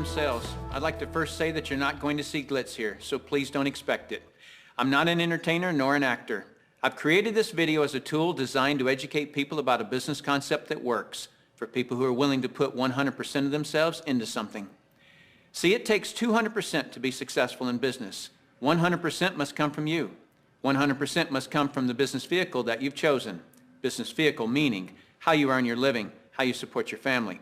from sales. I'd like to first say that you're not going to see glitz here, so please don't expect it. I'm not an entertainer nor an actor. I've created this video as a tool designed to educate people about a business concept that works, for people who are willing to put 100% of themselves into something. See, it takes 200% to be successful in business. 100% must come from you. 100% must come from the business vehicle that you've chosen. Business vehicle meaning how you earn your living, how you support your family.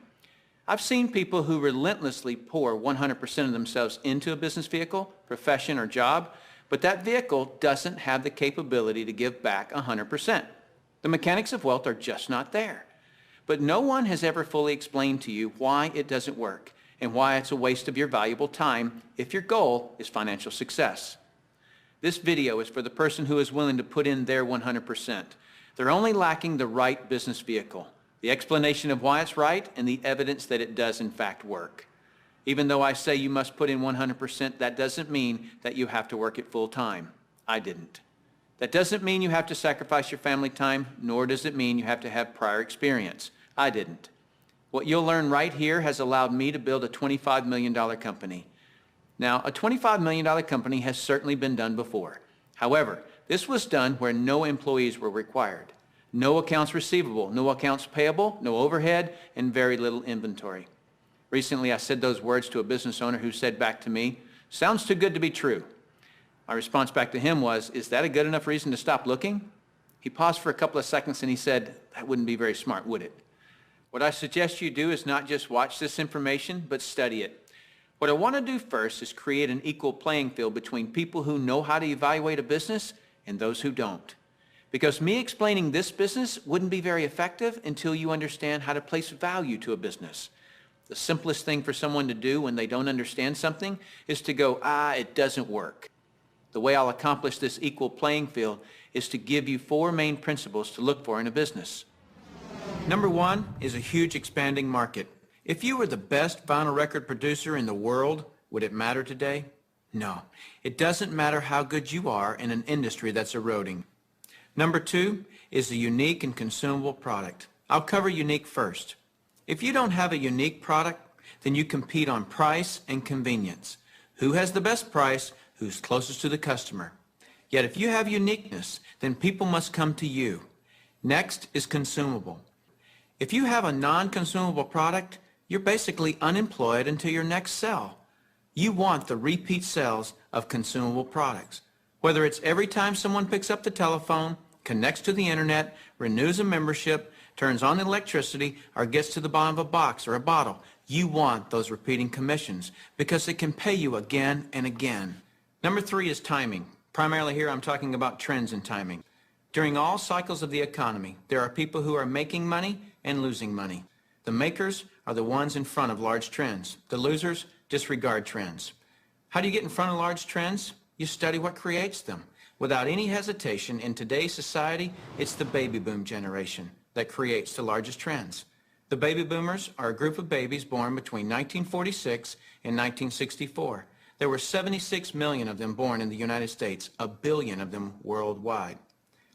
I've seen people who relentlessly pour 100% of themselves into a business vehicle, profession, or job, but that vehicle doesn't have the capability to give back 100%. The mechanics of wealth are just not there. But no one has ever fully explained to you why it doesn't work and why it's a waste of your valuable time if your goal is financial success. This video is for the person who is willing to put in their 100%. They're only lacking the right business vehicle, the explanation of why it's right, and the evidence that it does in fact work. Even though I say you must put in 100%, that doesn't mean that you have to work it full time. I didn't. That doesn't mean you have to sacrifice your family time, nor does it mean you have to have prior experience. I didn't. What you'll learn right here has allowed me to build a $25 million company. Now, a $25 million company has certainly been done before. However, this was done where no employees were required. No accounts receivable, no accounts payable, no overhead, and very little inventory. Recently, I said those words to a business owner who said back to me, "Sounds too good to be true." My response back to him was, "Is that a good enough reason to stop looking?" He paused for a couple of seconds and he said, "That wouldn't be very smart, would it?" What I suggest you do is not just watch this information, but study it. What I want to do first is create an equal playing field between people who know how to evaluate a business and those who don't. Because me explaining this business wouldn't be very effective until you understand how to place value to a business. The simplest thing for someone to do when they don't understand something is to go, it doesn't work. The way I'll accomplish this equal playing field is to give you 4 main principles to look for in a business. Number 1 is a huge expanding market. If you were the best vinyl record producer in the world, would it matter today? No. It doesn't matter how good you are in an industry that's eroding. Number 2 is a unique and consumable product. I'll cover unique first. If you don't have a unique product, then you compete on price and convenience. Who has the best price? Who's closest to the customer? Yet if you have uniqueness, then people must come to you. Next is consumable. If you have a non-consumable product, you're basically unemployed until your next sell. You want the repeat sales of consumable products. Whether it's every time someone picks up the telephone, connects to the internet, renews a membership, turns on electricity, or gets to the bottom of a box or a bottle, you want those repeating commissions because it can pay you again and again. Number 3 is timing. Primarily here I'm talking about trends and timing. During all cycles of the economy, there are people who are making money and losing money. The makers are the ones in front of large trends. The losers disregard trends. How do you get in front of large trends? You study what creates them. Without any hesitation, in today's society, it's the baby boom generation that creates the largest trends. The baby boomers are a group of babies born between 1946 and 1964. There were 76 million of them born in the United States, 1 billion of them worldwide.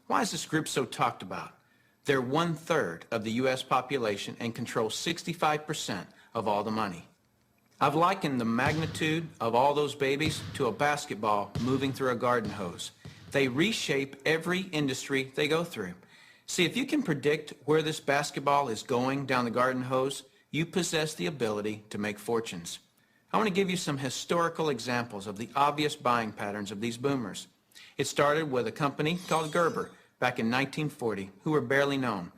Why is this group so talked about? They're 1/3 of the U.S. population and control 65% of all the money. I've likened the magnitude of all those babies to a basketball moving through a garden hose. They reshape every industry they go through. See, if you can predict where this basketball is going down the garden hose, you possess the ability to make fortunes. I want to give you some historical examples of the obvious buying patterns of these boomers. It started with a company called Gerber back in 1940, who were barely known.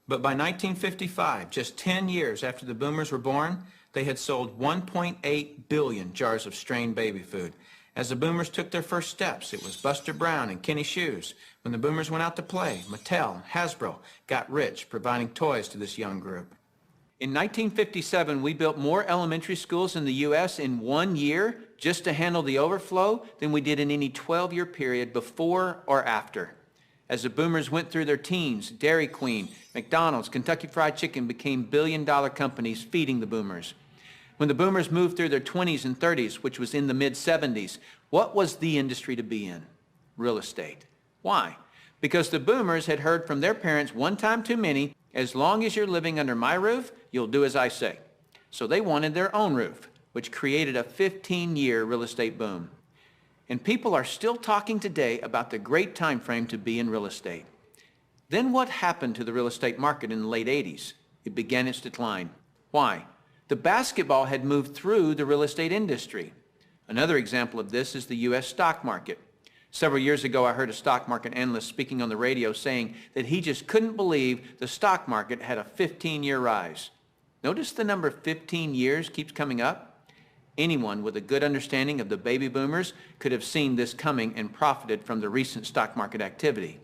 But by 1955, just 10 years after the boomers were born, they had sold 1.8 billion jars of strained baby food. As the boomers took their first steps, it was Buster Brown and Kenny Shoes. When the boomers went out to play, Mattel and Hasbro got rich providing toys to this young group. In 1957, we built more elementary schools in the U.S. in 1 year just to handle the overflow than we did in any 12-year period before or after. As the boomers went through their teens, Dairy Queen, McDonald's, Kentucky Fried Chicken became billion-dollar companies feeding the boomers. When the boomers moved through their 20s and 30s, which was in the mid-70s, what was the industry to be in? Real estate. Why? Because the boomers had heard from their parents one time too many, as long as you're living under my roof, you'll do as I say. So they wanted their own roof. which created a 15-year real estate boom. And people are still talking today about the great time frame to be in real estate. Then what happened to the real estate market in the late 80s? It began its decline. Why? The basketball had moved through the real estate industry. Another example of this is the U.S. stock market. Several years ago, I heard a stock market analyst speaking on the radio saying that he just couldn't believe the stock market had a 15-year rise. Notice the number 15 years keeps coming up. Anyone with a good understanding of the baby boomers could have seen this coming and profited from the recent stock market activity.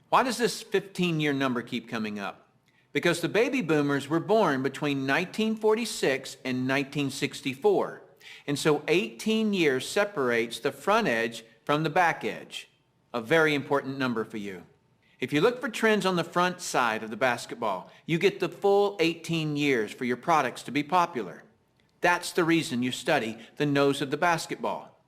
Why does this 15-year number keep coming up? Because the baby boomers were born between 1946 and 1964. And so 18 years separates the front edge from the back edge. A very important number for you. If you look for trends on the front side of the basketball, you get the full 18 years for your products to be popular. That's the reason you study the nose of the basketball.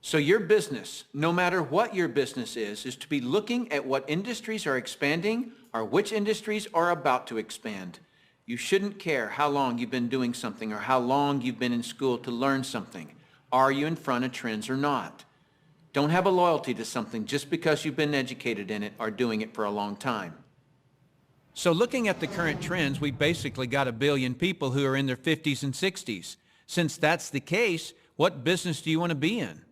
So your business, no matter what your business is to be looking at what industries are expanding or which industries are about to expand. You shouldn't care how long you've been doing something or how long you've been in school to learn something. Are you in front of trends or not? Don't have a loyalty to something just because you've been educated in it or doing it for a long time. So looking at the current trends, we basically got 1 billion people who are in their 50s and 60s. Since that's the case, what business do you want to be in?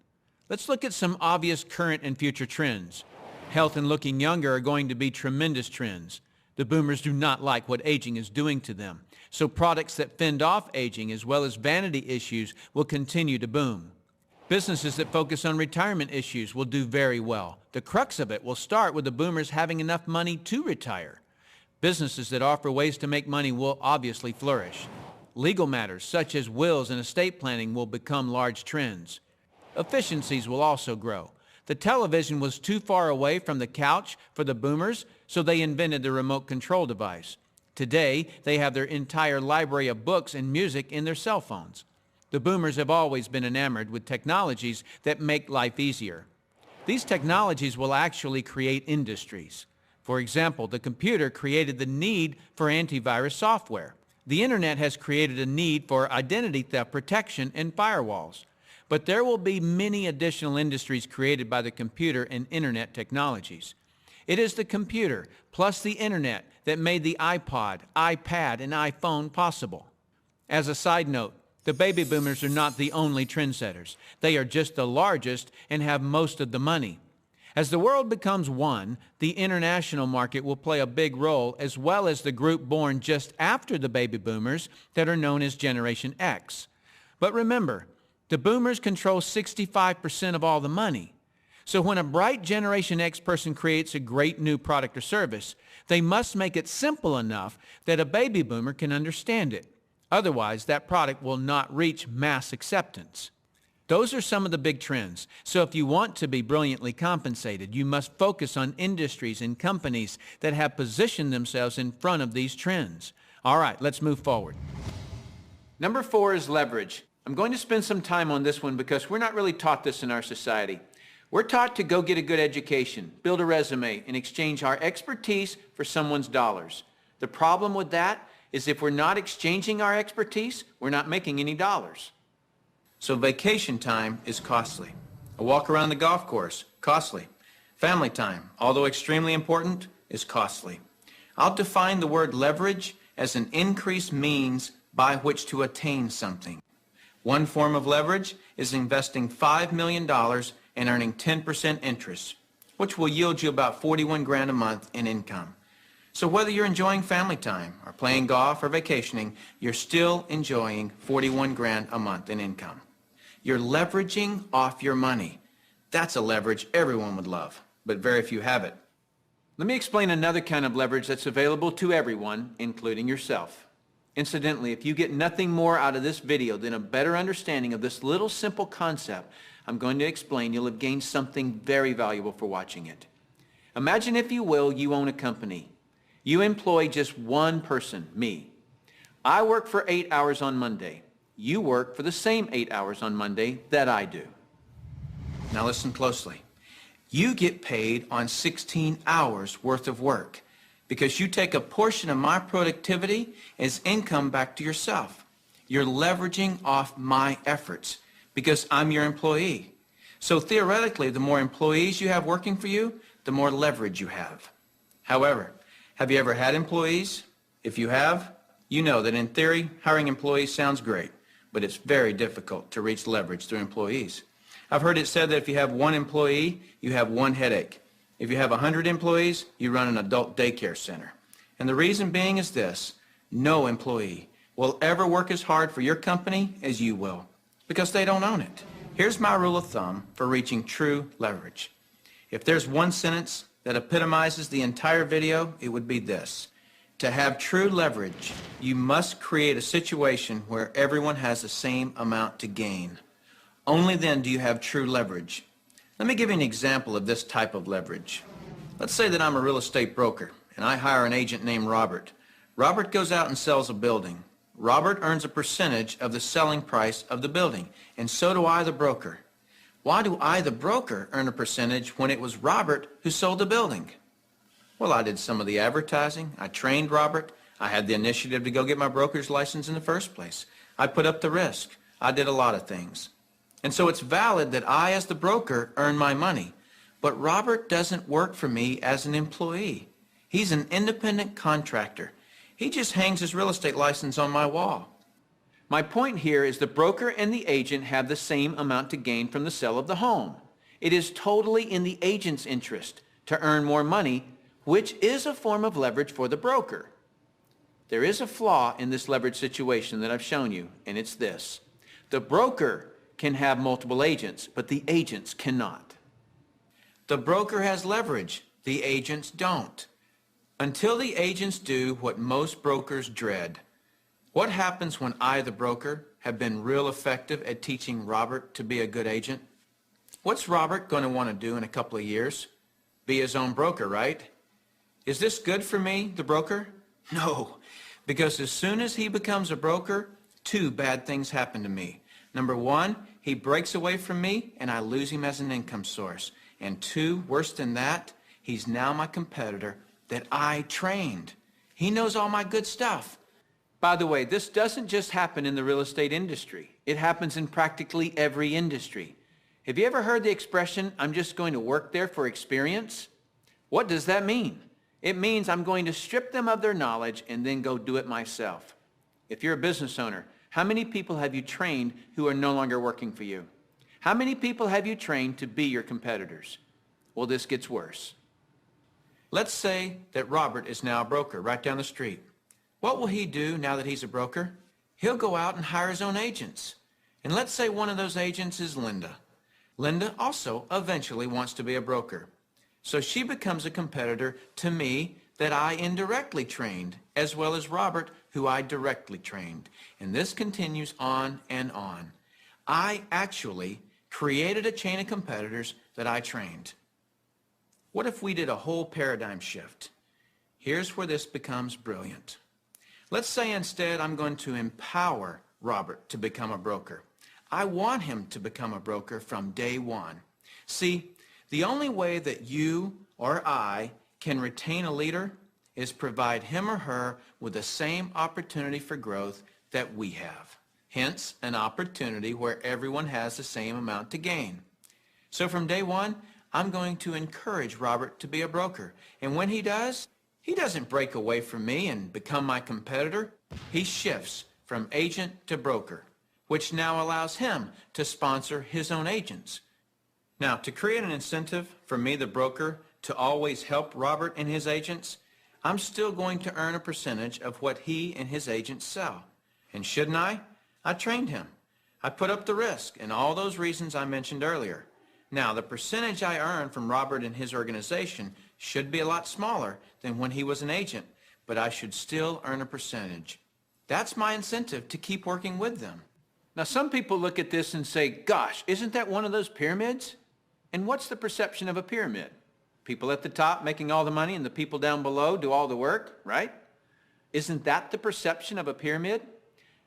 Let's look at some obvious current and future trends. Health and looking younger are going to be tremendous trends. The boomers do not like what aging is doing to them. So products that fend off aging as well as vanity issues will continue to boom. Businesses that focus on retirement issues will do very well. The crux of it will start with the boomers having enough money to retire. Businesses that offer ways to make money will obviously flourish. Legal matters such as wills and estate planning will become large trends. Efficiencies will also grow. The television was too far away from the couch for the boomers, so they invented the remote control device. Today, they have their entire library of books and music in their cell phones. The boomers have always been enamored with technologies that make life easier. These technologies will actually create industries. For example, the computer created the need for antivirus software. The internet has created a need for identity theft protection and firewalls. But there will be many additional industries created by the computer and internet technologies. It is the computer plus the internet that made the iPod, iPad, and iPhone possible. As a side note, the baby boomers are not the only trendsetters. They are just the largest and have most of the money. As the world becomes one, the international market will play a big role, as well as the group born just after the baby boomers that are known as Generation X. But remember, the boomers control 65% of all the money. So when a bright Generation X person creates a great new product or service, they must make it simple enough that a baby boomer can understand it. Otherwise, that product will not reach mass acceptance. Those are some of the big trends. So if you want to be brilliantly compensated, you must focus on industries and companies that have positioned themselves in front of these trends. All right, let's move forward. Number 4 is leverage. I'm going to spend some time on this one because we're not really taught this in our society. We're taught to go get a good education, build a resume, and exchange our expertise for someone's dollars. The problem with that is if we're not exchanging our expertise, we're not making any dollars. So vacation time is costly. A walk around the golf course, costly. Family time, although extremely important, is costly. I'll define the word leverage as an increased means by which to attain something. One form of leverage is investing $5 million and earning 10% interest, which will yield you about 41 grand a month in income. So whether you're enjoying family time or playing golf or vacationing, you're still enjoying 41 grand a month in income. You're leveraging off your money. That's a leverage everyone would love, but very few have it. Let me explain another kind of leverage that's available to everyone, including yourself. Incidentally, if you get nothing more out of this video than a better understanding of this little simple concept I'm going to explain, you'll have gained something very valuable for watching it. Imagine, if you will, you own a company. You employ just one person, me. I work for 8 hours on Monday. You work for the same 8 hours on Monday that I do. Now listen closely. You get paid on 16 hours worth of work because you take a portion of my productivity as income back to yourself. You're leveraging off my efforts because I'm your employee. So theoretically, the more employees you have working for you, the more leverage you have. However, have you ever had employees? If you have, you know that in theory, hiring employees sounds great, but it's very difficult to reach leverage through employees. I've heard it said that if you have one employee, you have one headache. If you have 100 employees, you run an adult daycare center. And the reason being is this: no employee will ever work as hard for your company as you will, because they don't own it. Here's my rule of thumb for reaching true leverage. If there's one sentence that epitomizes the entire video, it would be this: to have true leverage, you must create a situation where everyone has the same amount to gain. Only then do you have true leverage. Let me give you an example of this type of leverage. Let's say that I'm a real estate broker and I hire an agent named Robert. Robert goes out and sells a building. Robert earns a percentage of the selling price of the building, and so do I, the broker. Why do I, the broker, earn a percentage when it was Robert who sold the building? Well, I did some of the advertising. I trained Robert. I had the initiative to go get my broker's license in the first place. I put up the risk. I did a lot of things. And so it's valid that I, as the broker, earn my money. But Robert doesn't work for me as an employee. He's an independent contractor. He just hangs his real estate license on my wall. My point here is the broker and the agent have the same amount to gain from the sale of the home. It is totally in the agent's interest to earn more money, which is a form of leverage for the broker. There is a flaw in this leverage situation that I've shown you, and it's this: the broker can have multiple agents, but the agents cannot. The broker has leverage, the agents don't. Until the agents do what most brokers dread. What happens when I, the broker, have been real effective at teaching Robert to be a good agent? What's Robert going to want to do in a couple of years? Be his own broker, right? Is this good for me, the broker? No, because as soon as he becomes a broker, two bad things happen to me. Number one, he breaks away from me and I lose him as an income source. And two, worse than that, he's now my competitor that I trained. He knows all my good stuff. By the way, this doesn't just happen in the real estate industry. It happens in practically every industry. Have you ever heard the expression, "I'm just going to work there for experience"? What does that mean? It means I'm going to strip them of their knowledge and then go do it myself. If you're a business owner, how many people have you trained who are no longer working for you? How many people have you trained to be your competitors? Well, this gets worse. Let's say that Robert is now a broker right down the street. What will he do now that he's a broker? He'll go out and hire his own agents. And let's say one of those agents is Linda. Linda also eventually wants to be a broker. So she becomes a competitor to me that I indirectly trained, as well as Robert, who I directly trained. And this continues on and on. I actually created a chain of competitors that I trained. What if we did a whole paradigm shift? Here's where this becomes brilliant. Let's say instead I'm going to empower Robert to become a broker. I want him to become a broker from day one. See, the only way that you or I can retain a leader is provide him or her with the same opportunity for growth that we have. Hence, an opportunity where everyone has the same amount to gain. So from day one, I'm going to encourage Robert to be a broker. And when he does, he doesn't break away from me and become my competitor. He shifts from agent to broker, which now allows him to sponsor his own agents. Now, to create an incentive for me, the broker, to always help Robert and his agents, I'm still going to earn a percentage of what he and his agents sell. And shouldn't I? I trained him. I put up the risk and all those reasons I mentioned earlier. Now, the percentage I earn from Robert and his organization should be a lot smaller than when he was an agent, but I should still earn a percentage. That's my incentive to keep working with them. Now, some people look at this and say, gosh, isn't that one of those pyramids? And what's the perception of a pyramid? People at the top making all the money and the people down below do all the work, right? Isn't that the perception of a pyramid?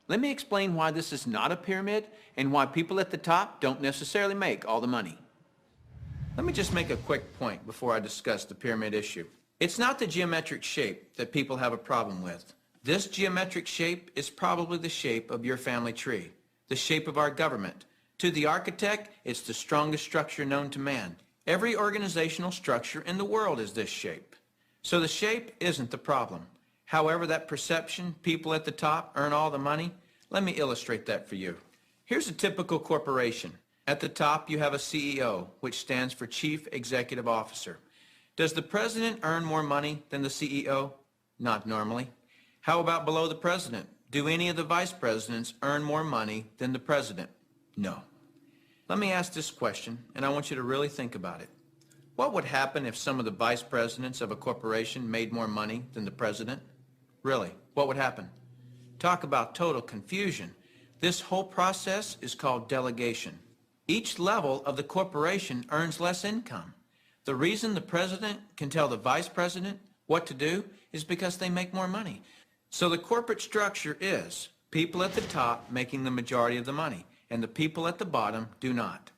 Let me explain why this is not a pyramid and why people at the top don't necessarily make all the money. Let me just make a quick point before I discuss the pyramid issue. It's not the geometric shape that people have a problem with. This geometric shape is probably the shape of your family tree, the shape of our government. To the architect, it's the strongest structure known to man. Every organizational structure in the world is this shape. So the shape isn't the problem. However, that perception, people at the top earn all the money, let me illustrate that for you. Here's a typical corporation. At the top, you have a CEO, which stands for Chief Executive Officer. Does the president earn more money than the CEO? Not normally. How about below the president? Do any of the vice presidents earn more money than the president? No. Let me ask this question, and I want you to really think about it. What would happen if some of the vice presidents of a corporation made more money than the president? Really, what would happen? Talk about total confusion. This whole process is called delegation. Each level of the corporation earns less income. The reason the president can tell the vice president what to do is because they make more money. So the corporate structure is people at the top making the majority of the money, and the people at the bottom do not.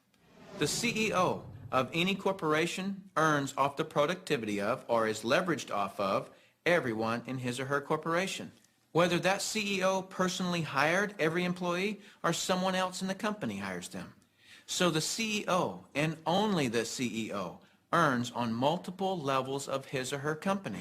The CEO of any corporation earns off the productivity of, or is leveraged off of, everyone in his or her corporation. Whether that CEO personally hired every employee or someone else in the company hires them. So the CEO, and only the CEO, earns on multiple levels of his or her company.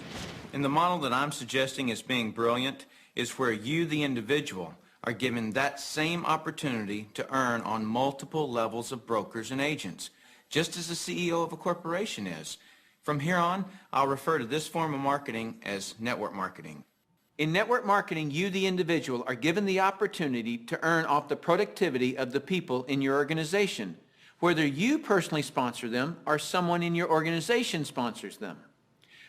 And the model that I'm suggesting as being brilliant is where you, the individual, are given that same opportunity to earn on multiple levels of brokers and agents, just as the CEO of a corporation is. From here on, I'll refer to this form of marketing as network marketing. In network marketing, you, the individual, are given the opportunity to earn off the productivity of the people in your organization, whether you personally sponsor them or someone in your organization sponsors them.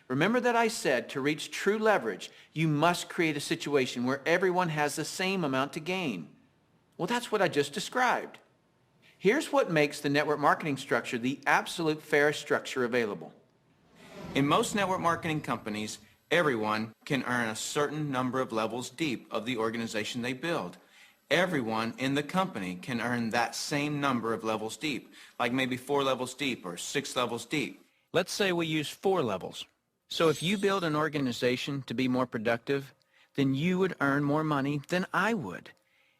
Remember that I said to reach true leverage, you must create a situation where everyone has the same amount to gain. Well, that's what I just described. Here's what makes the network marketing structure the absolute fairest structure available. In most network marketing companies, everyone can earn a certain number of levels deep of the organization they build. Everyone in the company can earn that same number of levels deep, like maybe 4 levels deep or 6 levels deep. Let's say we use 4 levels. So if you build an organization to be more productive, then you would earn more money than I would,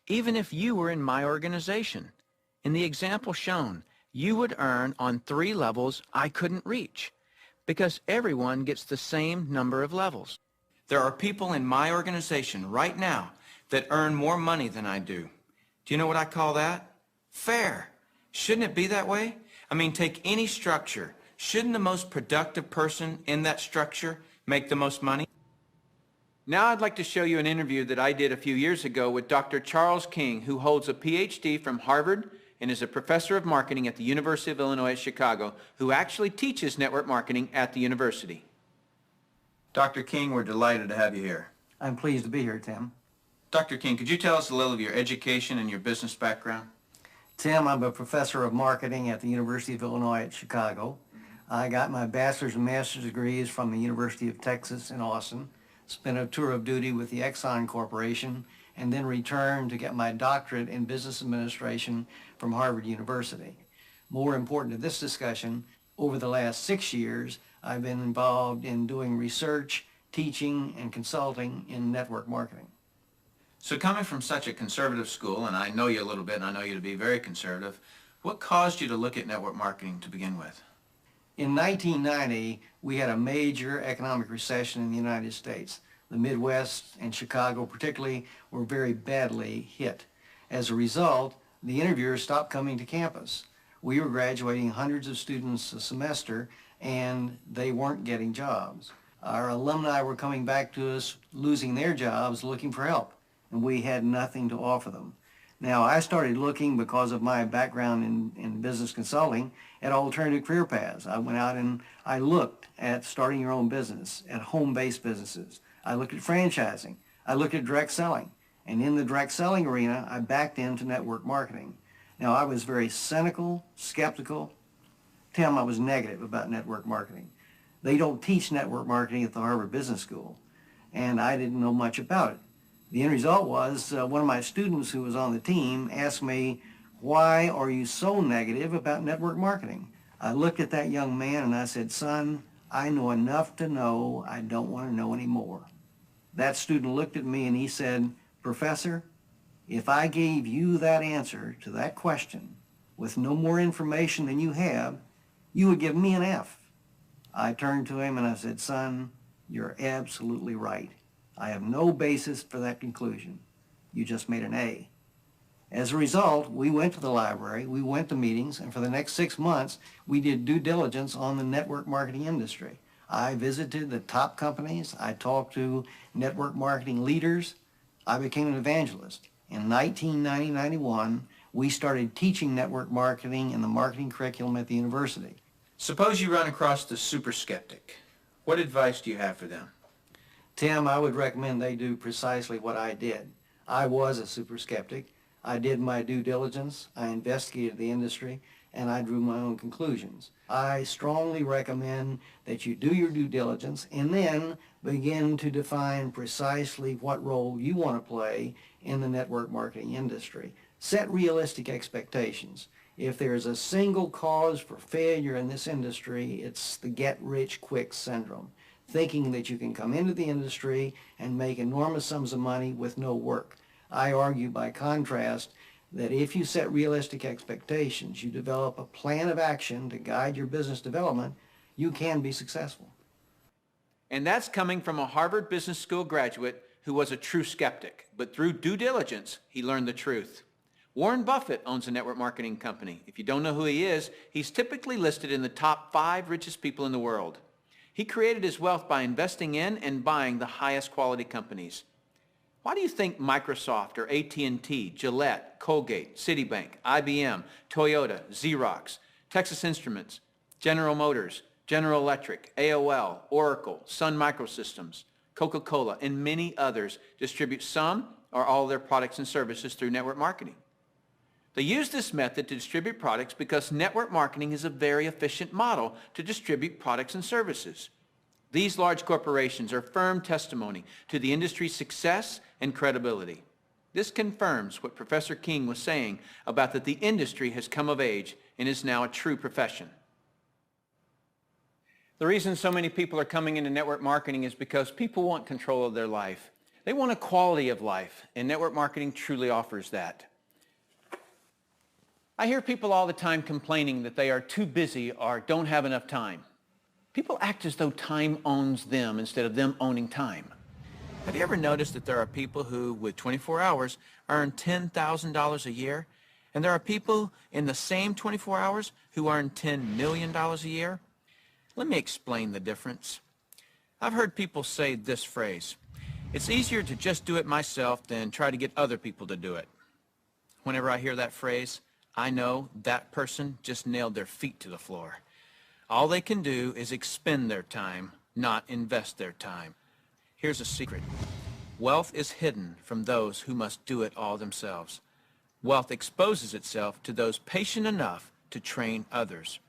even if you were in my organization. In the example shown, you would earn on 3 levels I couldn't reach, because everyone gets the same number of levels. There are people in my organization right now that earn more money than I do. Do you know what I call that? Fair. Shouldn't it be that way? I mean, take any structure. Shouldn't the most productive person in that structure make the most money? Now I'd like to show you an interview that I did a few years ago with Dr. Charles King, who holds a PhD from Harvard and is a professor of marketing at the University of Illinois at Chicago, who actually teaches network marketing at the university. Dr. King, we're delighted to have you here. I'm pleased to be here, Tim. Dr. King, could you tell us a little of your education and your business background? Tim, I'm a professor of marketing at the University of Illinois at Chicago. I got my bachelor's and master's degrees from the University of Texas in Austin, spent a tour of duty with the Exxon Corporation, and then returned to get my doctorate in business administration from Harvard University. More important to this discussion, over the last 6 years, I've been involved in doing research, teaching, and consulting in network marketing. So coming from such a conservative school, and I know you a little bit, and I know you to be very conservative, what caused you to look at network marketing to begin with? In 1990, we had a major economic recession in the United States. The Midwest and Chicago particularly were very badly hit. As a result, the interviewers stopped coming to campus. We were graduating hundreds of students a semester, and they weren't getting jobs. Our alumni were coming back to us, losing their jobs, looking for help, and we had nothing to offer them. Now, I started looking, because of my background in business consulting, at alternative career paths. I went out and I looked at starting your own business, at home-based businesses. I looked at franchising. I looked at direct selling. And in the direct selling arena, I backed into network marketing. Now, I was very cynical, skeptical. Tim, I was negative about network marketing. They don't teach network marketing at the Harvard Business School, and I didn't know much about it. The end result was one of my students who was on the team asked me, "Why are you so negative about network marketing?" I looked at that young man and I said, "Son, I know enough to know I don't want to know any more." That student looked at me and he said, "Professor, if I gave you that answer to that question with no more information than you have, you would give me an F." I turned to him and I said, "Son, you're absolutely right. I have no basis for that conclusion. You just made an A." As a result, we went to the library, we went to meetings, and for the next 6 months, we did due diligence on the network marketing industry. I visited the top companies. I talked to network marketing leaders. I became an evangelist. In 1990-91, we started teaching network marketing in the marketing curriculum at the university. Suppose you run across the super skeptic. What advice do you have for them? Tim, I would recommend they do precisely what I did. I was a super skeptic. I did my due diligence, I investigated the industry, and I drew my own conclusions. I strongly recommend that you do your due diligence and then begin to define precisely what role you want to play in the network marketing industry. Set realistic expectations. If there's a single cause for failure in this industry, it's the get-rich-quick syndrome, thinking that you can come into the industry and make enormous sums of money with no work. I argue, by contrast, that if you set realistic expectations, you develop a plan of action to guide your business development, you can be successful. And that's coming from a Harvard Business School graduate who was a true skeptic, but through due diligence, he learned the truth. Warren Buffett owns a network marketing company. If you don't know who he is, he's typically listed in the top 5 richest people in the world. He created his wealth by investing in and buying the highest quality companies. Why do you think Microsoft or AT&T, Gillette, Colgate, Citibank, IBM, Toyota, Xerox, Texas Instruments, General Motors, General Electric, AOL, Oracle, Sun Microsystems, Coca-Cola, and many others distribute some or all of their products and services through network marketing? They use this method to distribute products because network marketing is a very efficient model to distribute products and services. These large corporations are firm testimony to the industry's success and credibility. This confirms what Professor King was saying about that the industry has come of age and is now a true profession. The reason so many people are coming into network marketing is because people want control of their life. They want a quality of life, and network marketing truly offers that. I hear people all the time complaining that they are too busy or don't have enough time. People act as though time owns them instead of them owning time. Have you ever noticed that there are people who, with 24 hours, earn $10,000 a year? And there are people in the same 24 hours who earn $10 million a year? Let me explain the difference. I've heard people say this phrase, "It's easier to just do it myself than try to get other people to do it." Whenever I hear that phrase, I know that person just nailed their feet to the floor. All they can do is expend their time, not invest their time. Here's a secret. Wealth is hidden from those who must do it all themselves. Wealth exposes itself to those patient enough to train others.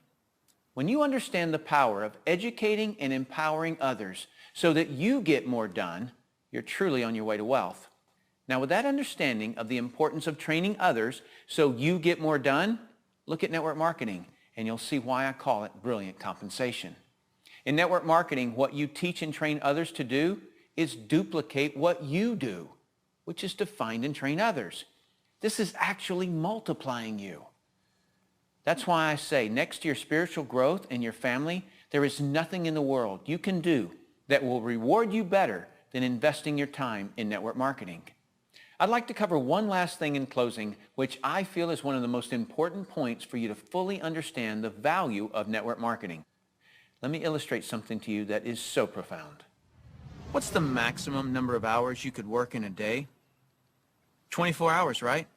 When you understand the power of educating and empowering others so that you get more done, you're truly on your way to wealth. Now, with that understanding of the importance of training others so you get more done, look at network marketing, and you'll see why I call it brilliant compensation. In network marketing, what you teach and train others to do is duplicate what you do, which is to find and train others. This is actually multiplying you. That's why I say next to your spiritual growth and your family, there is nothing in the world you can do that will reward you better than investing your time in network marketing. I'd like to cover one last thing in closing, which I feel is one of the most important points for you to fully understand the value of network marketing. Let me illustrate something to you that is so profound. What's the maximum number of hours you could work in a day? 24 hours, right?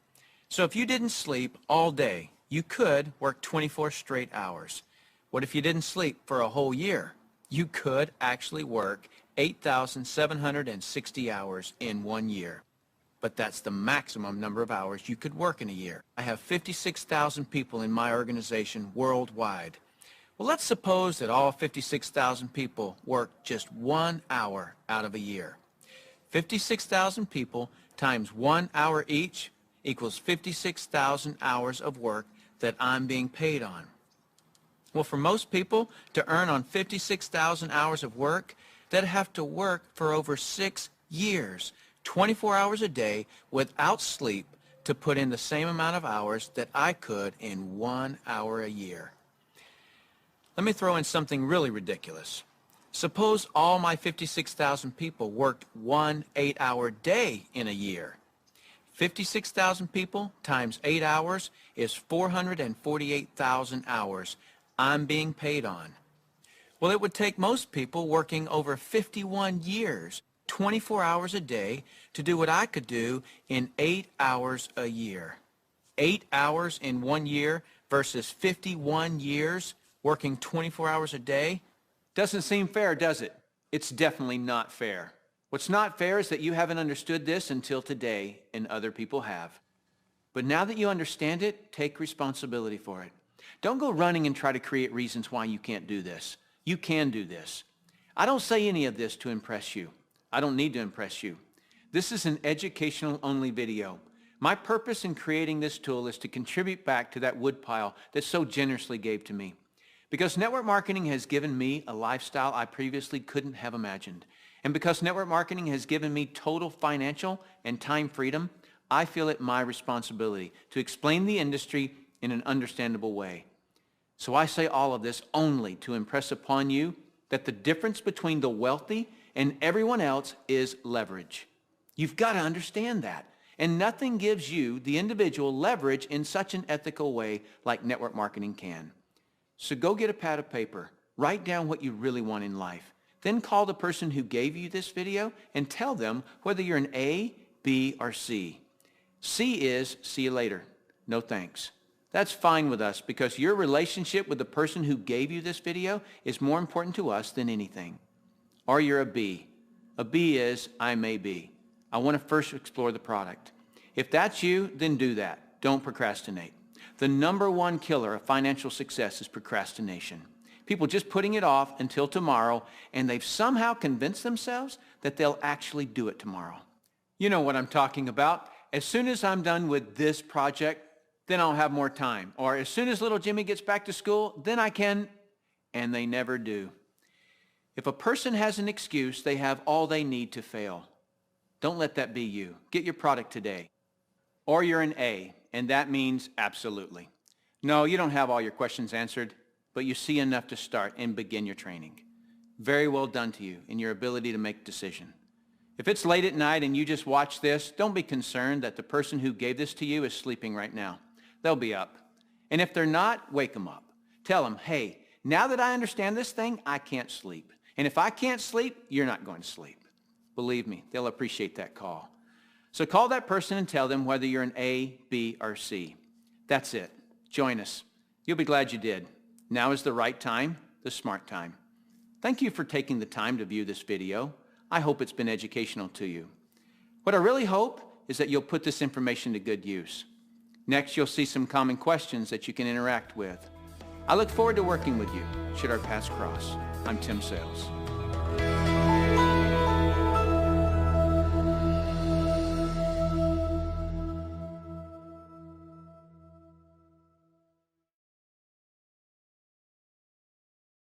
So if you didn't sleep all day, you could work 24 straight hours. What if you didn't sleep for a whole year? You could actually work 8,760 hours in 1 year. But that's the maximum number of hours you could work in a year. I have 56,000 people in my organization worldwide. Well, let's suppose that all 56,000 people work just 1 hour out of a year. 56,000 people times 1 hour each equals 56,000 hours of work that I'm being paid on. Well, for most people to earn on 56,000 hours of work, they'd have to work for over 6 Years, 24 hours a day without sleep to put in the same amount of hours that I could in 1 hour a year. Let me throw in something really ridiculous. Suppose all my 56,000 people worked 1 8-hour day in a year. 56,000 people times 8 hours is 448,000 hours I'm being paid on. Well, it would take most people working over 51 years, 24 hours a day, to do what I could do in 8 hours a year. 8 hours in 1 year versus 51 years working 24 hours a day? Doesn't seem fair, does it? It's definitely not fair. What's not fair is that you haven't understood this until today, and other people have. But now that you understand it, take responsibility for it. Don't go running and try to create reasons why you can't do this. You can do this. I don't say any of this to impress you. I don't need to impress you. This is an educational-only video. My purpose in creating this tool is to contribute back to that woodpile that so generously gave to me. Because network marketing has given me a lifestyle I previously couldn't have imagined. And because network marketing has given me total financial and time freedom, I feel it my responsibility to explain the industry in an understandable way. So I say all of this only to impress upon you that the difference between the wealthy and everyone else is leverage. You've got to understand that. And nothing gives you, the individual, leverage in such an ethical way like network marketing can. So go get a pad of paper, write down what you really want in life, then call the person who gave you this video and tell them whether you're an A, B, or C. C is see you later, no thanks. That's fine with us because your relationship with the person who gave you this video is more important to us than anything. Or you're a B. A B is I may be. I want to first explore the product. If that's you, then do that. Don't procrastinate. The number one killer of financial success is procrastination. People just putting it off until tomorrow, and they've somehow convinced themselves that they'll actually do it tomorrow. You know what I'm talking about. As soon as I'm done with this project, then I'll have more time. Or as soon as little Jimmy gets back to school, then I can, and they never do. If a person has an excuse, they have all they need to fail. Don't let that be you. Get your product today. Or you're an A, and that means absolutely. No, you don't have all your questions answered, but you see enough to start and begin your training. Very well done to you in your ability to make a decision. If it's late at night and you just watch this, don't be concerned that the person who gave this to you is sleeping right now. They'll be up. And if they're not, wake them up. Tell them, hey, now that I understand this thing, I can't sleep. And if I can't sleep, you're not going to sleep. Believe me, they'll appreciate that call. So call that person and tell them whether you're an A, B, or C. That's it. Join us. You'll be glad you did. Now is the right time, the smart time. Thank you for taking the time to view this video. I hope it's been educational to you. What I really hope is that you'll put this information to good use. Next, you'll see some common questions that you can interact with. I look forward to working with you should our paths cross. I'm Tim Sales.